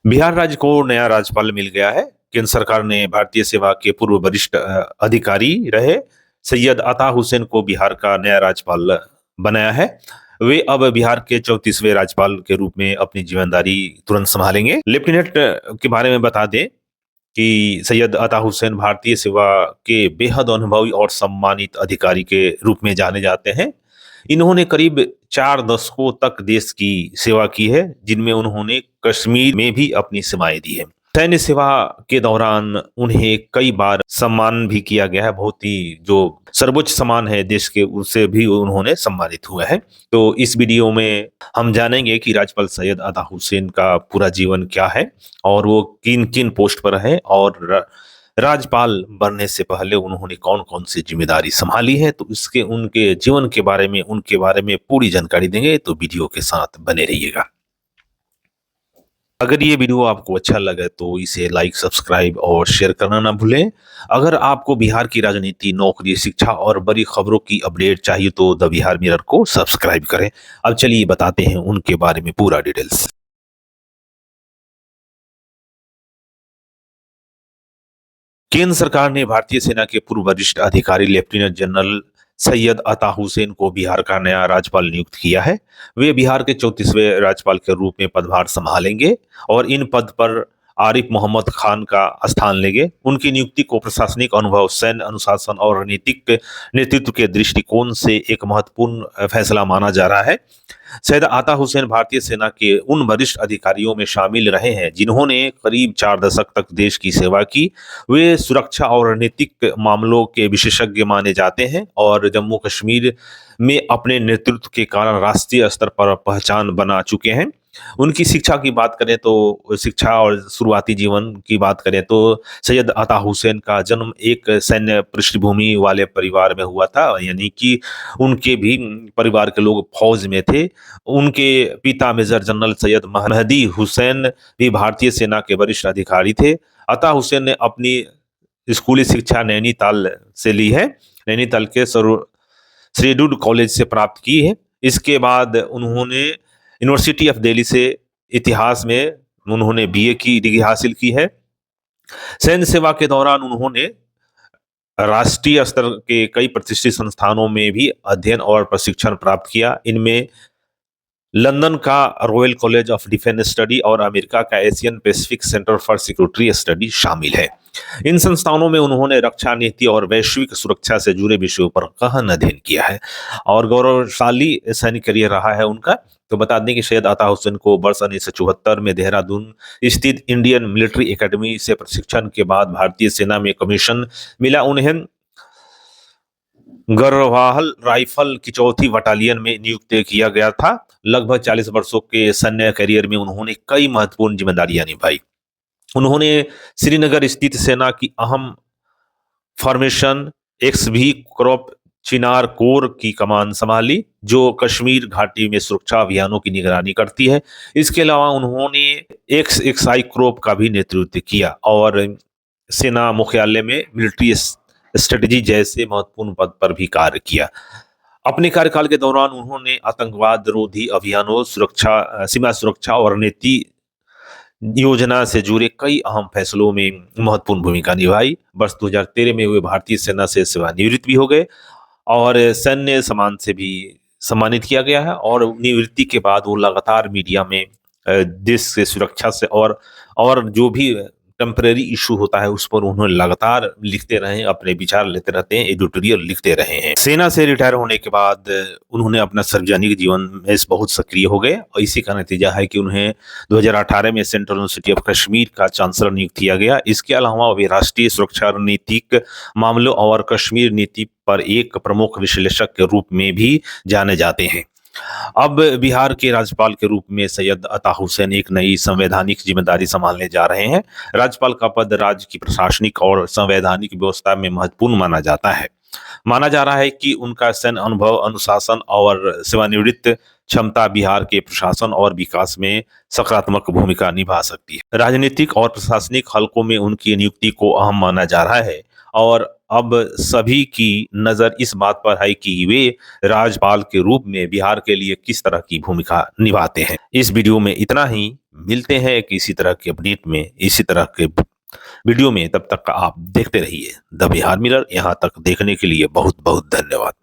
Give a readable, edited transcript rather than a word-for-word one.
बिहार राज्य को नया राज्यपाल मिल गया है। केंद्र सरकार ने भारतीय सेवा के पूर्व वरिष्ठ अधिकारी रहे सैयद अता हुसैन को बिहार का नया राज्यपाल बनाया है। वे अब बिहार के 34वें राज्यपाल के रूप में अपनी जिम्मेदारी तुरंत संभालेंगे। लेफ्टिनेंट के बारे में बता दें कि सैयद अता हुसैन भारतीय सेवा के बेहद अनुभवी और सम्मानित अधिकारी के रूप में जाने जाते हैं। इन्होंने करीब 4 दशकों तक देश की सेवा की है, जिनमें उन्होंने कश्मीर में भी अपनी सेवाएं दी है। सैन्य सेवा के दौरान उन्हें कई बार सम्मान भी किया गया है। बहुत ही जो सर्वोच्च सम्मान है देश के, उससे भी उन्होंने सम्मानित हुआ है। तो इस वीडियो में हम जानेंगे कि राज्यपाल सैयद अता हुसैन का पूरा जीवन क्या है और वो किन किन पोस्ट पर है, और राज्यपाल बनने से पहले उन्होंने कौन कौन सी जिम्मेदारी संभाली है। तो इसके उनके जीवन के बारे में, उनके बारे में पूरी जानकारी देंगे, तो वीडियो के साथ बने रहिएगा। अगर ये वीडियो आपको अच्छा लगे तो इसे लाइक, सब्सक्राइब और शेयर करना ना भूलें। अगर आपको बिहार की राजनीति, नौकरी, शिक्षा और बड़ी खबरों की अपडेट चाहिए तो द बिहार मिरर को सब्सक्राइब करें। अब चलिए बताते हैं उनके बारे में पूरा डिटेल्स। केंद्र सरकार ने भारतीय सेना के पूर्व वरिष्ठ अधिकारी लेफ्टिनेंट जनरल सैयद अता हुसैन को बिहार का नया राज्यपाल नियुक्त किया है। वे बिहार के 34वें राज्यपाल के रूप में पदभार संभालेंगे और इन पद पर आरिफ मोहम्मद खान का स्थान लेंगे। उनकी नियुक्ति को प्रशासनिक अनुभव, सैन्य अनुशासन और रणनीतिक नेतृत्व के दृष्टिकोण से एक महत्वपूर्ण फैसला माना जा रहा है। सैयद अता हुसैन भारतीय सेना के उन वरिष्ठ अधिकारियों में शामिल रहे हैं जिन्होंने करीब 4 दशक तक देश की सेवा की। वे सुरक्षा और रणनीतिक मामलों के विशेषज्ञ माने जाते हैं और जम्मू कश्मीर में अपने नेतृत्व के कारण राष्ट्रीय स्तर पर पहचान बना चुके हैं। उनकी शिक्षा की बात करें तो शिक्षा और शुरुआती जीवन की बात करें तो सैयद अता हुसैन का जन्म एक सैन्य पृष्ठभूमि वाले परिवार में हुआ था, यानी कि उनके भी परिवार के लोग फौज में थे। उनके पिता मेजर जनरल सैयद महदी हुसैन भी भारतीय सेना के वरिष्ठ अधिकारी थे। अता हुसैन ने अपनी स्कूली शिक्षा नैनीताल से ली है। नैनीताल के श्रीडूड कॉलेज से प्राप्त की है। इसके बाद उन्होंने यूनिवर्सिटी ऑफ दिल्ली से इतिहास में उन्होंने बीए की डिग्री हासिल की है। सैन्य सेवा के दौरान उन्होंने राष्ट्रीय स्तर के कई प्रतिष्ठित संस्थानों में भी अध्ययन और प्रशिक्षण प्राप्त किया। इनमें लंदन का royal college of defence study और अमेरिका का Asian Pacific centre for security study शामिल है। इन संस्थानों में उन्होंने रक्षा नीति और वैश्विक सुरक्षा से जुड़े विषयों पर गहन अध्ययन किया है और गौरवशाली सैनिक करियर रहा है उनका। तो बता दें कि सैयद अता हुसैन को वर्ष 1974 में देहरादून स्थित इंडियन मिलिट्री एकेडमी से प्रशिक्षण के बाद भारतीय सेना में कमीशन मिला। उन्हें गढ़वाल राइफल की 4वीं बटालियन में नियुक्त किया गया था। लगभग 40 वर्षों के सैन्य करियर में उन्होंने कई महत्वपूर्ण जिम्मेदारियां निभाई। उन्होंने श्रीनगर स्थित सेना की अहम फॉर्मेशन XV क्रॉप चिनार कोर की कमान संभाली, जो कश्मीर घाटी में सुरक्षा अभियानों की निगरानी करती है। इसके अलावा उन्होंने XXI क्रॉप का भी नेतृत्व किया और सेना मुख्यालय में मिलिट्री स्ट्रेटजी जैसे महत्वपूर्ण पद पर भी कार्य किया। अपने कार्यकाल के दौरान उन्होंने आतंकवाद रोधी अभियानों, सुरक्षा, सीमा सुरक्षा और नीति योजना से जुड़े कई अहम फैसलों में महत्वपूर्ण भूमिका निभाई। वर्ष 2013 में वे भारतीय सेना से सेवानिवृत्त भी हो गए और सैन्य सम्मान से भी सम्मानित किया गया है। और निवृत्ति के बाद वो लगातार मीडिया में देश के सुरक्षा से और जो भी टेम्परेरी इशू होता है उस पर उन्होंने लगातार लिखते रहे, अपने विचार लेते रहते हैं, एडिटोरियल लिखते रहे हैं। सेना से रिटायर होने के बाद उन्होंने अपना सार्वजनिक जीवन में बहुत सक्रिय हो गए और इसी का नतीजा है कि उन्हें 2018 में सेंट्रल यूनिवर्सिटी ऑफ कश्मीर का चांसलर नियुक्त किया गया। इसके अलावा वे राष्ट्रीय सुरक्षा, रणनीतिक मामलों और कश्मीर नीति पर एक प्रमुख विश्लेषक के रूप में भी जाने जाते हैं। अब बिहार के राज्यपाल के रूप में सैयद अता हुसैन एक नई संवैधानिक जिम्मेदारी संभालने जा रहे हैं। राज्यपाल का पद राज्य की प्रशासनिक और संवैधानिक व्यवस्था में महत्वपूर्ण माना जाता है। माना जा रहा है कि उनका सैन्य अनुभव, अनुशासन और सेवानिवृत्त क्षमता बिहार के प्रशासन और विकास में सकारात्मक भूमिका निभा सकती है। राजनीतिक और प्रशासनिक हलकों में उनकी नियुक्ति को अहम माना जा रहा है और अब सभी की नजर इस बात पर है कि वे राज्यपाल के रूप में बिहार के लिए किस तरह की भूमिका निभाते हैं। इस वीडियो में इतना ही। मिलते हैं एक इसी तरह के अपडेट में, इसी तरह के वीडियो में। तब तक आप देखते रहिए द बिहार मिरर। यहाँ तक देखने के लिए बहुत बहुत धन्यवाद।